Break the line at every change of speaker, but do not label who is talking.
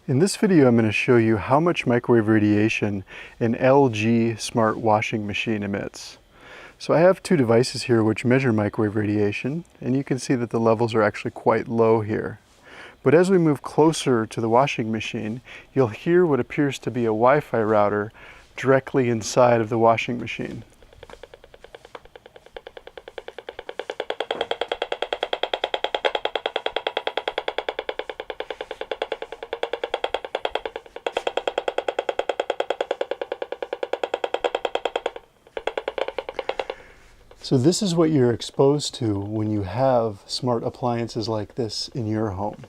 In this video, I'm going to show you how much microwave radiation an LG smart washing machine emits. So I have two devices here which measure microwave radiation, and you can see that the levels are actually quite low here. But as we move closer to the washing machine, you'll hear what appears to be a Wi-Fi router directly inside of the washing machine. So this is what you're exposed to when you have smart appliances like this in your home.